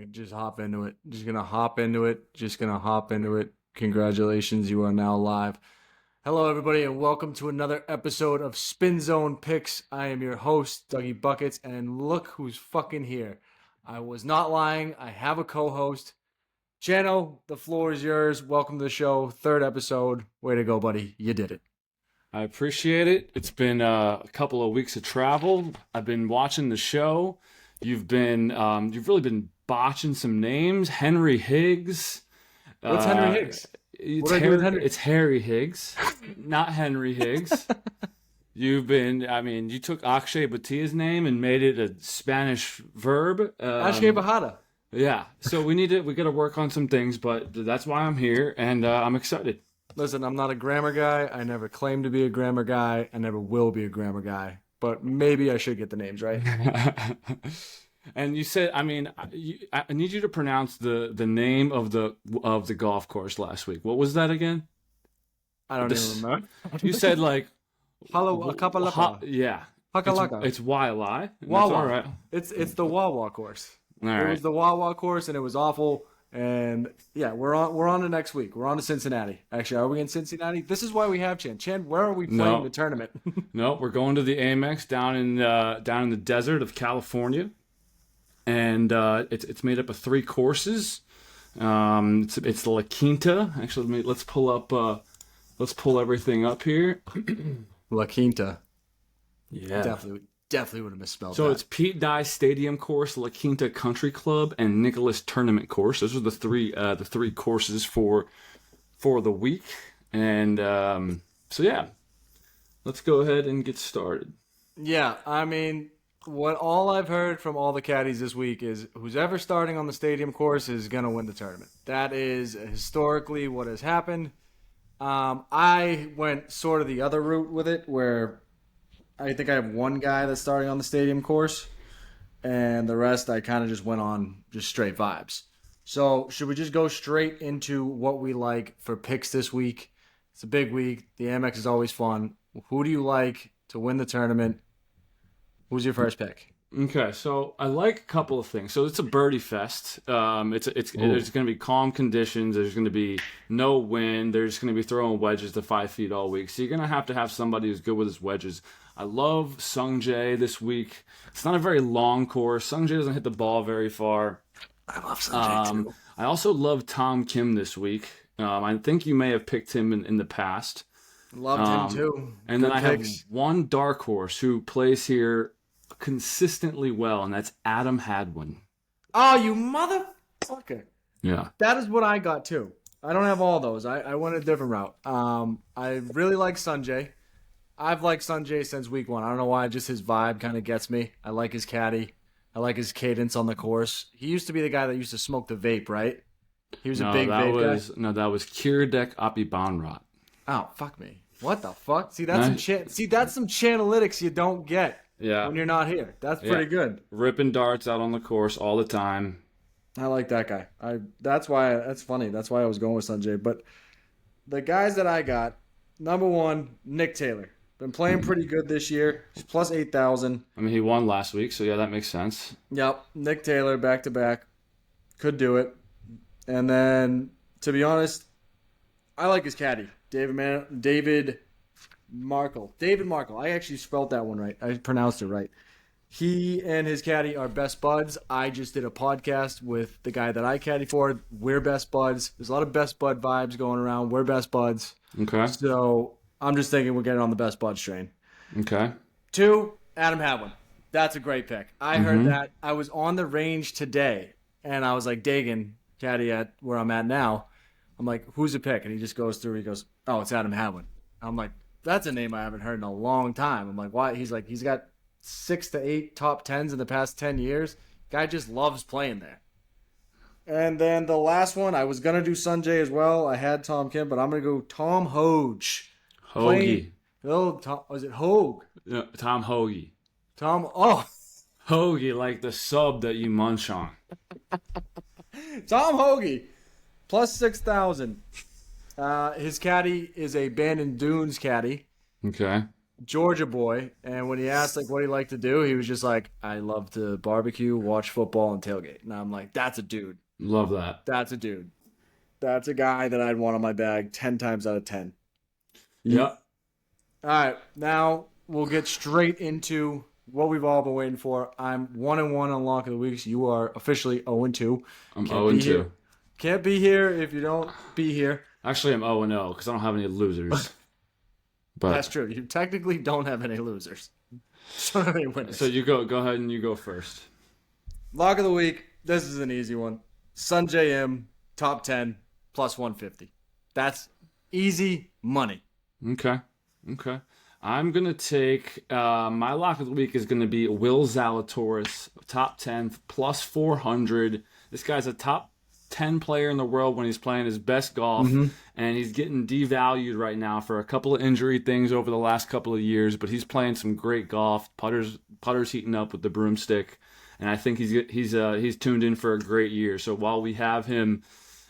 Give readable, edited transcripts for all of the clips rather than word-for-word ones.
gonna just hop into it. Just gonna hop into it. Congratulations, you are now live. Hello, everybody, and welcome to another episode of Spin Zone Picks. I am your host, Dougie Buckets, and look who's fucking here. I was not lying. I have a co-host. Channo, the floor is yours. Welcome to the show. Third episode. Way to go, buddy. You did it. I appreciate it. It's been a couple of weeks of travel. I've been watching the show. You've really been botching some names. Henry Higgs. What's Henry Higgs? It's Harry Higgs, not Henry Higgs. You took Akshay Bhatia's name and made it a Spanish verb. Akshay Bahada. Yeah. So we got to work on some things, but that's why I'm here, and I'm excited. Listen, I'm not a grammar guy. I never claimed to be a grammar guy. I never will be a grammar guy. But maybe I should get the names right. And you said, I need you to pronounce the name of the golf course last week. What was that again? I don't even remember. You said like Halakapalapa. Yeah. Hakalaka. It's Wawa. Wawa. All right. It's the Wawa course. All right. It was the Wawa course, and it was awful. And yeah, we're on to next week. We're on to Cincinnati. Actually, are we in Cincinnati? This is why we have Chan. Chan, where are we playing the tournament? No, we're going to the Amex down in the desert of California, and it's made up of 3 courses. It's La Quinta. Actually, let's pull everything up here. La Quinta. Yeah, Definitely would have misspelled so that. It's Pete Dye Stadium Course, La Quinta Country Club, and Nicholas Tournament Course. Those are the three courses for the week. And so yeah, let's go ahead and get started. Yeah, all I've heard from all the caddies this week is who's ever starting on the stadium course is going to win the tournament. That is historically what has happened. I went sort of the other route with it, where I think I have one guy that's starting on the stadium course, and the rest I kind of just went on just straight vibes. So should we just go straight into what we like for picks this week? It's a big week. The Amex is always fun. Who do you like to win the tournament? Who's your first pick? Okay, so I like a couple of things. So it's a birdie fest. There's going to be calm conditions. There's going to be no wind. They're just going to be throwing wedges to 5 feet all week. So you're going to have somebody who's good with his wedges. I love Sungjae this week. It's not a very long course. Sungjae doesn't hit the ball very far. I love Sungjae too. I also love Tom Kim this week. I think you may have picked him in the past. Loved him too. And then I have one dark horse who plays here consistently well, and that's Adam Hadwin. Oh, you motherfucker. Yeah. That is what I got too. I don't have all those. I went a different route. I really like Sungjae. I've liked Sungjae since week 1. I don't know why, just his vibe kind of gets me. I like his caddy. I like his cadence on the course. He used to be the guy that used to smoke the vape, right? He was a big vape guy. No, that was Kiradek Apibanrat. Oh, fuck me. What the fuck? See, that's some chanalytics you don't get when you're not here. That's pretty good. Ripping darts out on the course all the time. I like that guy. That's funny. That's why I was going with Sungjae. But the guys that I got, number 1, Nick Taylor. Been playing pretty good this year. He's plus 8,000. He won last week, so yeah, that makes sense. Yep. Nick Taylor, back-to-back. Could do it. And then, to be honest, I like his caddy, David Markle. David Markle. I actually spelled that one right. I pronounced it right. He and his caddy are best buds. I just did a podcast with the guy that I caddy for. We're best buds. There's a lot of best bud vibes going around. We're best buds. Okay. So I'm just thinking we're getting on the best buds train. Okay. 2, Adam Hadwin. That's a great pick. I heard that. I was on the range today, and I was like, Dagan, caddy at where I'm at now. I'm like, who's the pick? And he just goes through. He goes, oh, it's Adam Hadwin. I'm like, that's a name I haven't heard in a long time. I'm like, why? He's like, he's got 6 to 8 top 10s in the past 10 years. Guy just loves playing there. And then the last one, I was going to do Sungjae as well. I had Tom Kim, but I'm going to go Tom Hoge. Hoagie. Was it Hogue? No, Tom Hoagie. Hoagie, like the sub that you munch on. Tom Hoagie, plus 6,000. His caddy is a Bandon Dunes caddy. Okay. Georgia boy, and when he asked like what he liked to do, he was just like, "I love to barbecue, watch football, and tailgate." And I'm like, "That's a dude. Love that. That's a dude. That's a guy that I'd want on my bag 10 times out of 10." Yep. All right, now we'll get straight into what we've all been waiting for. I'm 1-1 on lock of the weeks. You are officially 0-2. I'm 0-2. Can't be here if you don't be here. Actually, I'm 0-0 because I don't have any losers. But That's true. You technically don't have any losers. Don't have any winners. So you go ahead and you go first. Lock of the week. This is an easy one. Sun JM, top 10, plus 150. That's easy money. Okay. I'm going to take, my lock of the week is going to be Will Zalatoris, top 10, plus 400. This guy's a top 10 player in the world when he's playing his best golf, and he's getting devalued right now for a couple of injury things over the last couple of years, but he's playing some great golf. Putter's heating up with the broomstick, and I think he's tuned in for a great year. So while we have him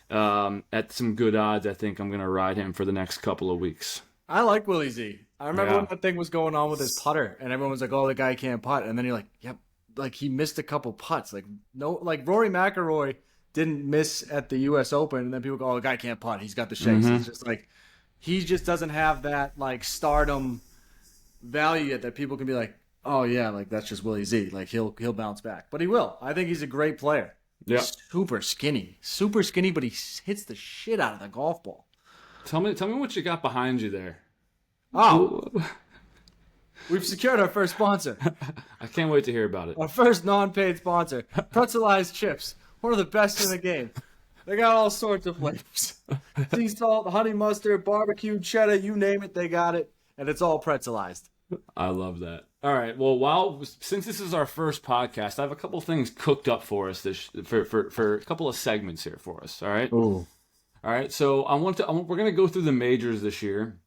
at some good odds, I think I'm going to ride him for the next couple of weeks. I like Willie Z. I remember when that thing was going on with his putter, and everyone was like, "Oh, the guy can't putt," and then you're like, "Yep," like he missed a couple putts. Like Rory McIlroy didn't miss at the U.S. Open, and then people go, "Oh, the guy can't putt. He's got the shakes." It's just like he just doesn't have that like stardom value yet that people can be like, "Oh yeah, like that's just Willie Z. Like he'll bounce back," but he will. I think he's a great player. Yeah, super skinny, but he hits the shit out of the golf ball. Tell me what you got behind you there. Oh, we've secured our first sponsor. I can't wait to hear about it. Our first non-paid sponsor, Pretzelized Chips, one of the best in the game. They got all sorts of flavors: sea salt, honey mustard, barbecue, cheddar, you name it, they got it, and it's all pretzelized. I love that. All right. Well, since this is our first podcast, I have a couple of things cooked up for us for a couple of segments here for us. All right. Ooh. All right, so we're gonna go through the majors this year,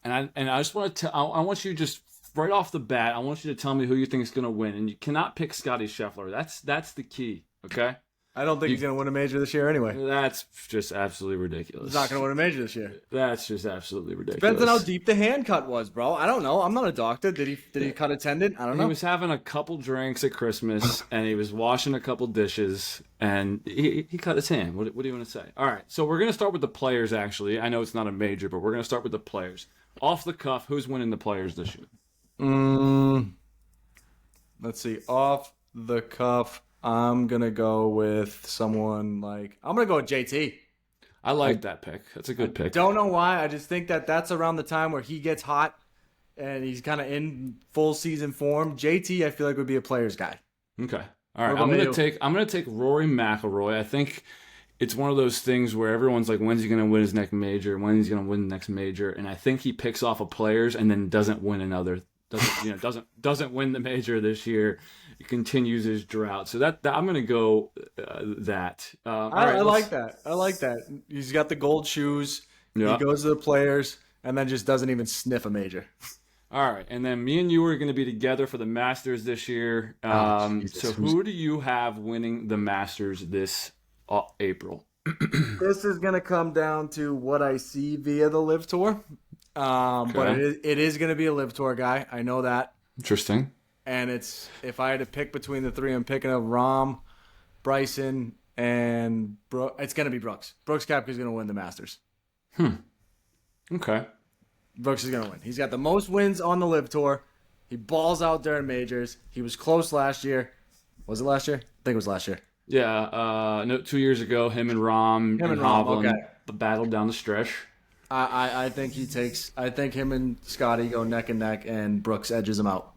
and I just want to I want you just right off the bat, I want you to tell me who you think is gonna win, and you cannot pick Scotty Scheffler. That's the key, okay? I don't think he's gonna win a major this year anyway. That's just absolutely ridiculous. He's not gonna win a major this year. That's just absolutely ridiculous. Depends on how deep the hand cut was, bro. I don't know. I'm not a doctor. Did he cut a tendon? I don't know. He was having a couple drinks at Christmas, and he was washing a couple dishes, and he cut his hand. What do you want to say? All right, so we're going to start with the players, actually. I know it's not a major, but we're going to start with the players. Off the cuff, who's winning the players this year? Let's see. Off the cuff, I'm going to go with someone like... I'm going to go with JT. I like that pick. That's a good pick. Don't know why. I just think that's around the time where he gets hot and he's kind of in full season form. JT, I feel like would be a player's guy. Okay. All right. I'm gonna take Rory McIlroy. I think it's one of those things where everyone's like, when's he gonna win his next major? When's he gonna win the next major? And I think he picks off of players and then doesn't win another. Doesn't win the major this year. He continues his drought. So that I'm gonna go that. I like that. I like that. He's got the gold shoes. Yeah. He goes to the players and then just doesn't even sniff a major. All right, and then me and you are going to be together for the Masters this year. So who do you have winning the Masters this April? This is going to come down to what I see via the Live Tour. Okay. But it is going to be a Live Tour guy. I know that. Interesting. And if I had to pick between the three, I'm picking up Rahm, Bryson, and it's going to be Brooks. Brooks Koepka is going to win the Masters. Okay. Brooks is going to win. He's got the most wins on the Live Tour. He balls out during majors. He was close last year. Was it last year? I think it was last year. Yeah. No, 2 years ago, him and Rahm battled down the stretch. I think he takes. I think him and Scotty go neck and neck, and Brooks edges him out.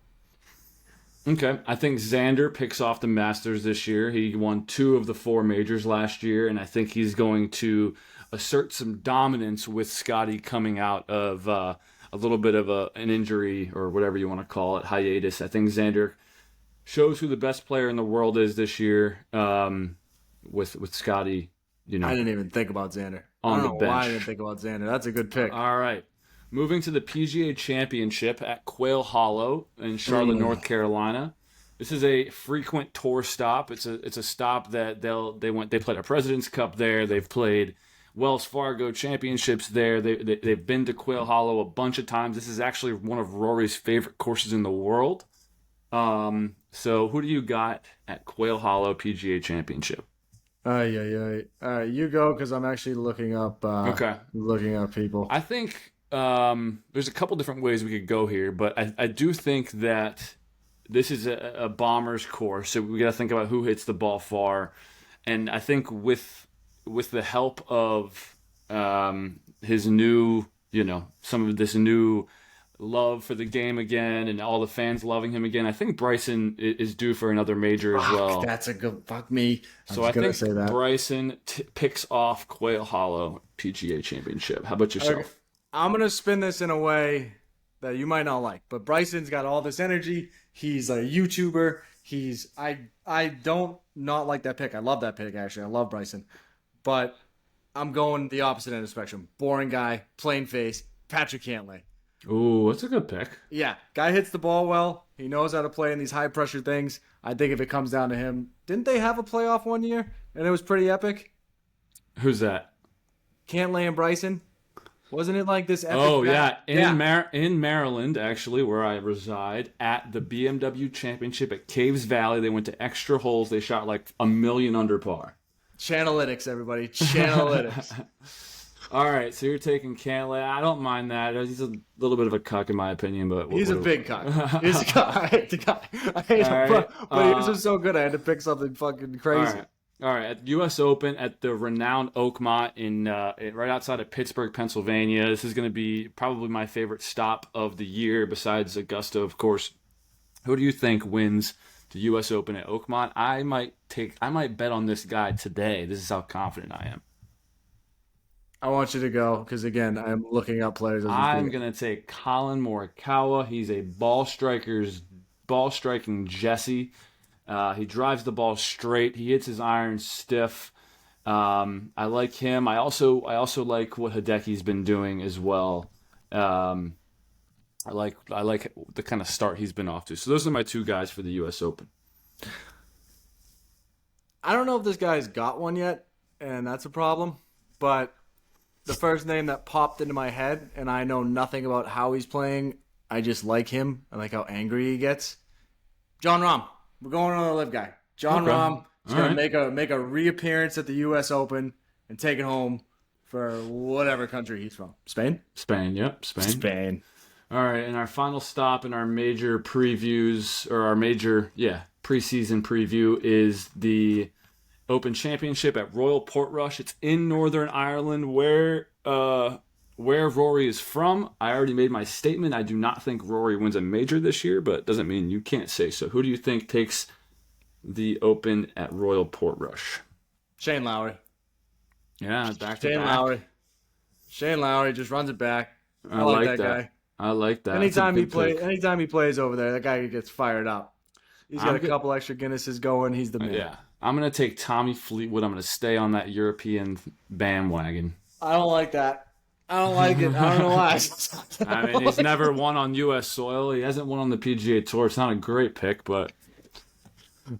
Okay. I think Xander picks off the Masters this year. He won 2 of the 4 majors last year, and I think he's going to assert some dominance with Scotty coming out of a little bit of an injury or whatever you want to call it, hiatus. I think Xander shows who the best player in the world is this year with Scotty. I didn't even think about Xander. On the bench. Why I didn't think about Xander. That's a good pick. All right. Moving to the PGA Championship at Quail Hollow in Charlotte, North Carolina. This is a frequent tour stop. It's a stop that they played a President's Cup there. They've played Wells Fargo championships there. They've been to Quail Hollow a bunch of times. This is actually one of Rory's favorite courses in the world. So who do you got at Quail Hollow PGA Championship? Yeah. All right, you go because I'm actually looking up. Okay. Looking up people. I think there's a couple different ways we could go here, but I do think that this is a bomber's course, so we got to think about who hits the ball far. And I think with the help of his new, some of this new love for the game again, and all the fans loving him again, I think Bryson is due for another major as well. That's a good fuck me. So I think Bryson picks off Quail Hollow PGA Championship. How about yourself? Okay. I'm gonna spin this in a way that you might not like, but Bryson's got all this energy. He's a YouTuber. I don't not like that pick. I love that pick, actually. I love Bryson. But I'm going the opposite end of the spectrum. Boring guy, plain face, Patrick Cantlay. Ooh, that's a good pick. Yeah, guy hits the ball well. He knows how to play in these high-pressure things. I think if it comes down to him, didn't they have a playoff one year? And it was pretty epic? Who's that? Cantlay and Bryson? Wasn't it like this epic? Oh, yeah. In Maryland, actually, where I reside, at the BMW Championship at Caves Valley, they went to extra holes. They shot like 1,000,000 under par. Chanalytics, everybody. Chanalytics. All right, so you're taking Cantlay. I don't mind that. He's a little bit of a cuck, in my opinion, but he's a big cuck. He's a cuck. I hate the guy. I hate him, but he was just so good. I had to pick something fucking crazy. All right. At U.S. Open at the renowned Oakmont in right outside of Pittsburgh, Pennsylvania. This is going to be probably my favorite stop of the year, besides Augusta, of course. Who do you think wins the U.S. Open at Oakmont? I might bet on this guy today. This is how confident I am. I want you to go because, again, I'm looking up players. I'm going to take Colin Morikawa. He's a ball striking Jesse. He drives the ball straight. He hits his irons stiff. I like him. I also like what Hideki's been doing as well. I like the kind of start he's been off to. So those are my two guys for the U.S. Open. I don't know if this guy's got one yet, and that's a problem. But the first name that popped into my head, and I know nothing about how he's playing, I just like him. I like how angry he gets. Jon Rahm. We're going on the live guy. Jon Rahm is going to make a reappearance at the U.S. Open and take it home for whatever country he's from. Spain? Spain, yep. Spain. All right, and our final stop in our major previews, or our major, preseason preview is the Open Championship at Royal Portrush. It's in Northern Ireland, where Rory is from. I already made my statement. I do not think Rory wins a major this year, but it doesn't mean you can't say so. Who do you think takes the Open at Royal Portrush? Shane Lowry. Yeah, back to Shane back. Lowry. Shane Lowry just runs it back. I like that guy. I like that. Anytime he plays over there, that guy gets fired up. He's got a couple extra Guinnesses going. He's the man. Yeah. I'm going to take Tommy Fleetwood. I'm going to stay on that European bandwagon. I don't like that. I don't like it. I don't know why. I mean, he's never won on U.S. soil. He hasn't won on the PGA Tour. It's not a great pick, but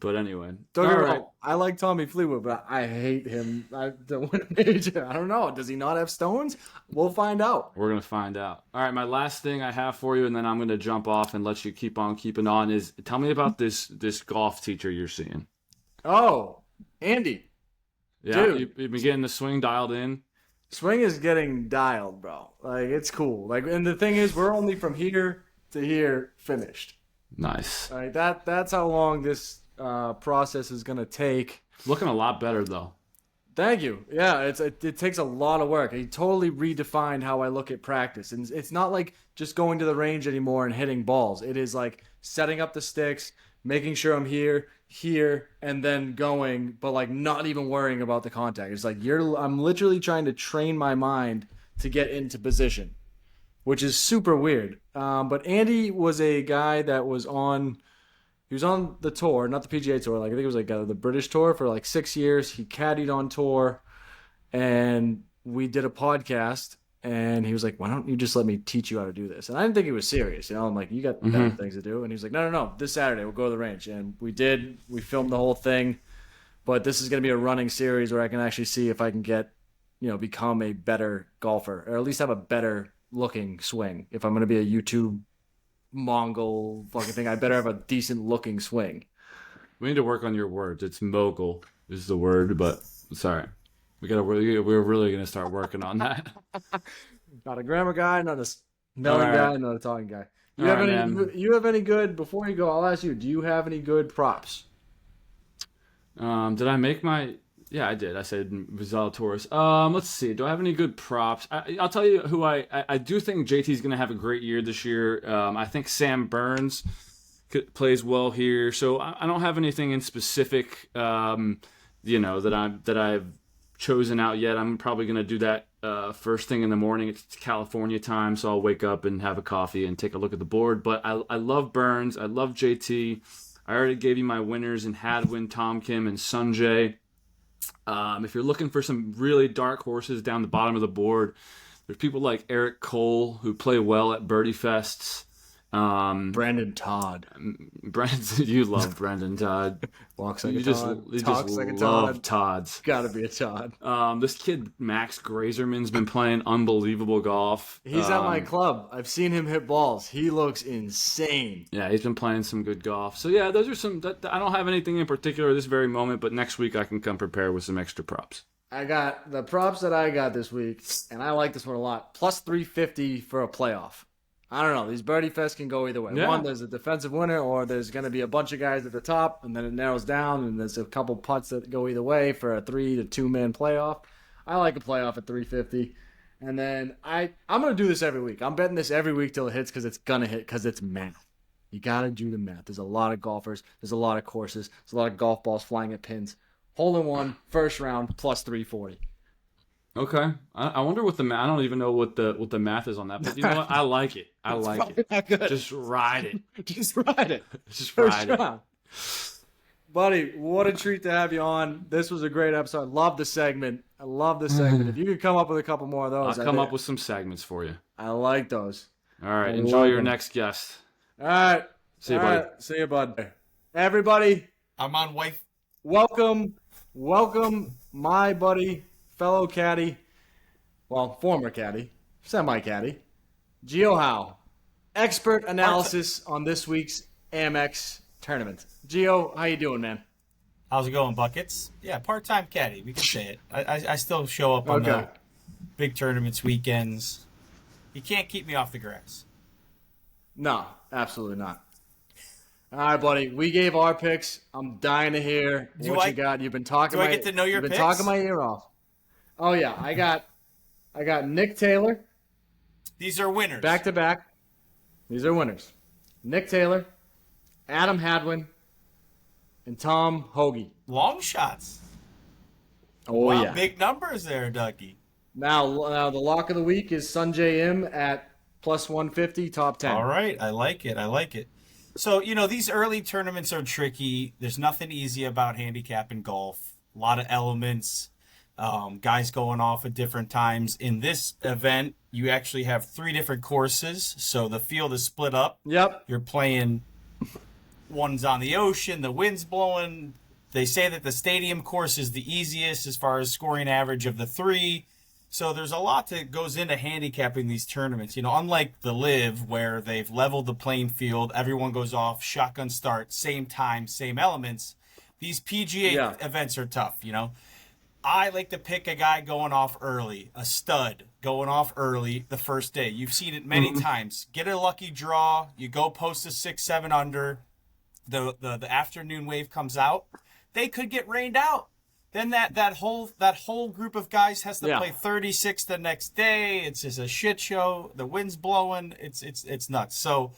anyway. Don't get me wrong. I like Tommy Fleetwood, but I hate him. I don't win a major. I don't know. Does he not have stones? We'll find out. We're going to find out. All right, my last thing I have for you, and then I'm going to jump off and let you keep on keeping on, is tell me about this golf teacher you're seeing. Oh, Andy. Yeah, dude. You've been getting the swing dialed in. Swing is getting dialed, bro. Like, it's cool. Like, and the thing is, we're only from here to here finished. Nice. All right, that's how long this process is gonna take. Looking a lot better though. Thank you. Yeah, it takes a lot of work. He totally redefined how I look at practice, and it's not like just going to the range anymore and hitting balls. It is like setting up the sticks, making sure I'm here, and then going, but like not even worrying about the contact. It's like I'm literally trying to train my mind to get into position, which is super weird. But Andy was a guy that was on the tour, not the PGA Tour. Like I think it was like the British Tour for like 6 years. He caddied on tour, and we did a podcast. And he was like, "Why don't you just let me teach you how to do this?" And I didn't think he was serious. You know, I'm like, "You got better things to do." And he was like, No. This Saturday we'll go to the range." And we did. We filmed the whole thing. But this is going to be a running series where I can actually see if I can get, become a better golfer, or at least have a better looking swing. If I'm going to be a YouTube Mongol fucking thing, I better have a decent looking swing. We need to work on your words. It's mogul is the word, but sorry. We're really gonna start working on that. Not a grammar guy, not a spelling guy, not a talking guy. You have any good? Before you go, I'll ask you. Do you have any good props? Did I make my? Yeah, I did. I said Zalatoris. Let's see. Do I have any good props? I'll tell you who I do think JT's gonna have a great year this year. I think Sam Burns plays well here, so I don't have anything in specific, that I've chosen out yet. I'm probably gonna do that first thing in the morning. It's California time, so I'll wake up and have a coffee and take a look at the board. But I love Burns. I love JT. I already gave you my winners in Hadwin, Tom Kim, and Sunjay. If you're looking for some really dark horses down the bottom of the board, there's people like Eric Cole who play well at Birdie Fests. Brandon Todd. You love Brandon Todd. Walks like you a just, Todd. You Talks just like a love Todd. Todds. Gotta be a Todd. This kid Max Grazerman's been playing unbelievable golf. He's at my club. I've seen him hit balls. He looks insane. Yeah, he's been playing some good golf. So yeah, those are some. I don't have anything in particular at this very moment, but next week I can come prepared with some extra props. I got the props that I got this week, and I like this one a lot. Plus 350 for a playoff. I don't know. These Birdie Fests can go either way. Yeah. One, there's a defensive winner, or there's going to be a bunch of guys at the top, and then it narrows down, and there's a couple putts that go either way for a 3 to 2 man playoff. I like a playoff at 350. And then I'm going to do this every week. I'm betting this every week till it hits because it's going to hit because it's math. You got to do the math. There's a lot of golfers. There's a lot of courses. There's a lot of golf balls flying at pins. Hole in one, first round, plus 340. Okay, I wonder what the math. I don't even know what the math is on that, but you know what? I like it. I like it. Not good. Just ride it. Just ride it. Just First ride it. round. Buddy, what a treat to have you on. This was a great episode. I love the segment. If you could come up with a couple more of those. I'll come up with some segments for you. I like those. All right, enjoy your next guest. All right. See you, buddy. See you, bud. Everybody, I'm on wife. welcome, my buddy, fellow caddy, well, former caddy, semi-caddy, Geo Hough. Expert analysis on this week's Amex tournament. Geo, how you doing, man? How's it going, Buckets? Yeah, part-time caddy. We can say it. I still show up on the big tournaments, weekends. You can't keep me off the grass. No, absolutely not. All right, buddy. We gave our picks. I'm dying to hear what you got. You've been talking. Do I get to know your You've picks? been talking my ear off. Oh yeah, I got Nick Taylor. These are winners. Back to back. These are winners. Nick Taylor, Adam Hadwin, and Tom Hoagie. Long shots. Oh Wow, yeah. big numbers there, Dougie. Now the lock of the week is Sunjay M at plus 150, top 10. All right, I like it. So, these early tournaments are tricky. There's nothing easy about handicap in golf. A lot of elements, guys going off at different times. In this event, you actually have 3 different courses, so the field is split up. Yep. You're playing, one's on the ocean, the wind's blowing. They say that the stadium course is the easiest as far as scoring average of the 3. So there's a lot that goes into handicapping these tournaments. Unlike the Live, where they've leveled the playing field, everyone goes off, shotgun start, same time, same elements. These PGA events are tough, I like to pick a guy going off early, a stud going off early the first day. You've seen it many times. Get a lucky draw. You go post a 6-7 under. The afternoon wave comes out. They could get rained out. Then that whole group of guys has to play 36 the next day. It's just a shit show. The wind's blowing. It's nuts. So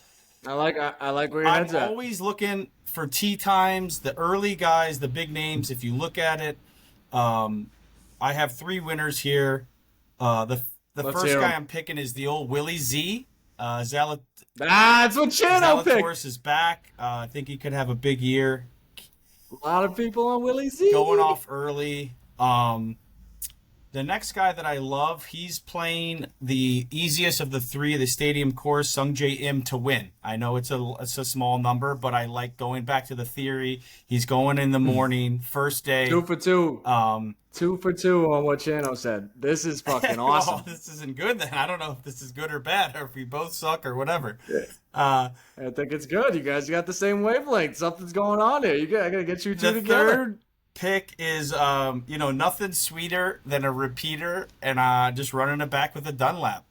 I like where your head's at. I'm always looking for tee times, the early guys, the big names. If you look at it, I have 3 winners here. The first guy I'm picking is the old Willie Z. That's what Channo picked. Zalatoris is back. I think he could have a big year. A lot of people on Willie Z. Going off early. The next guy that I love, he's playing the easiest of the three of the stadium course, Sung Jae Im, to win. I know it's a small number, but I like going back to the theory. He's going in the morning, first day. 2 for 2. 2 for 2 on what Channo said. This is fucking awesome. Oh, this isn't good then. I don't know if this is good or bad, or if we both suck or whatever. I think it's good. You guys got the same wavelength. Something's going on here. I gotta get you two The together. third pick is, nothing sweeter than a repeater and just running it back with a Dunlap.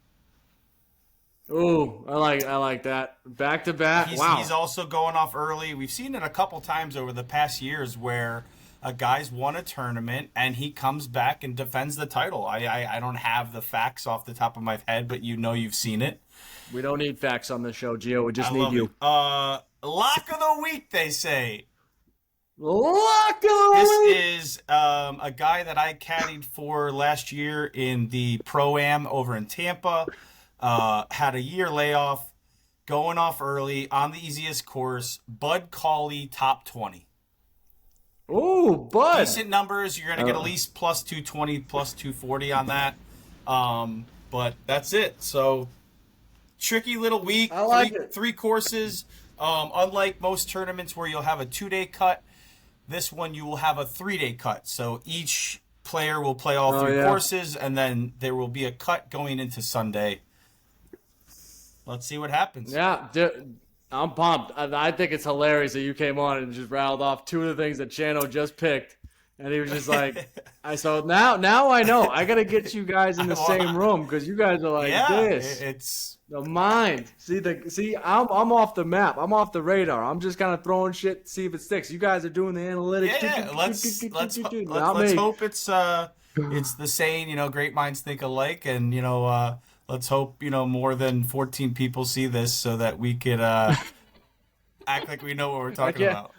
Ooh, I like that. Back to back. Wow. He's also going off early. We've seen it a couple times over the past years where a guy's won a tournament and he comes back and defends the title. I don't have the facts off the top of my head, but you've seen it. We don't need facts on this show, Geo. We just need you. Lock of the week, they say. Lock of the week. This is a guy that I caddied for last year in the Pro-Am over in Tampa. Had a year layoff, going off early on the easiest course. Bud Cauley, top 20. Ooh, Bud. Decent numbers. You're going to get at least plus 220, plus 240 on that. But that's it. So, tricky little week. I like it. Three courses. Unlike most tournaments where you'll have a 2-day cut, this one you will have a 3-day cut. So each player will play all three courses, and then there will be a cut going into Sunday. Let's see what happens. Yeah, I'm pumped. I think it's hilarious that you came on and just rattled off two of the things that Channo just picked. And he was just like, so now I know. I got to get you guys in the same room because you guys are like this. It's the mind. See, I'm off the map. I'm off the radar. I'm just kind of throwing shit to see if it sticks. You guys are doing the analytics. Yeah, let's hope it's the saying, great minds think alike, and let's hope more than 14 people see this so that we could act like we know what we're talking about.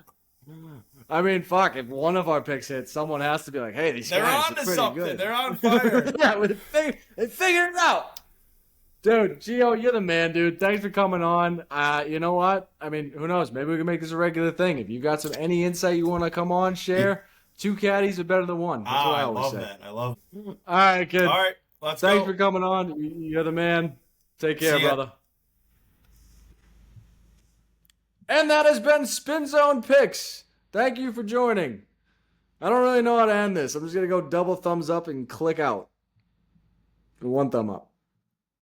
I mean, fuck, if one of our picks hits, someone has to be like, hey, these guys are pretty something. Good. They're on fire. Yeah, they figured it out. Dude, Geo, you're the man, dude. Thanks for coming on. You know what? I mean, who knows? Maybe we can make this a regular thing. If you got any insight you want to come on, share. 2 caddies are better than 1. That's what I always say. I love that. All right, kid. All right, let's go. Thanks for coming on. You're the man. Take care, brother. And that has been Spin Zone Picks. Thank you for joining. I don't really know how to end this. I'm just going to go double thumbs up and click out. 1 thumb up.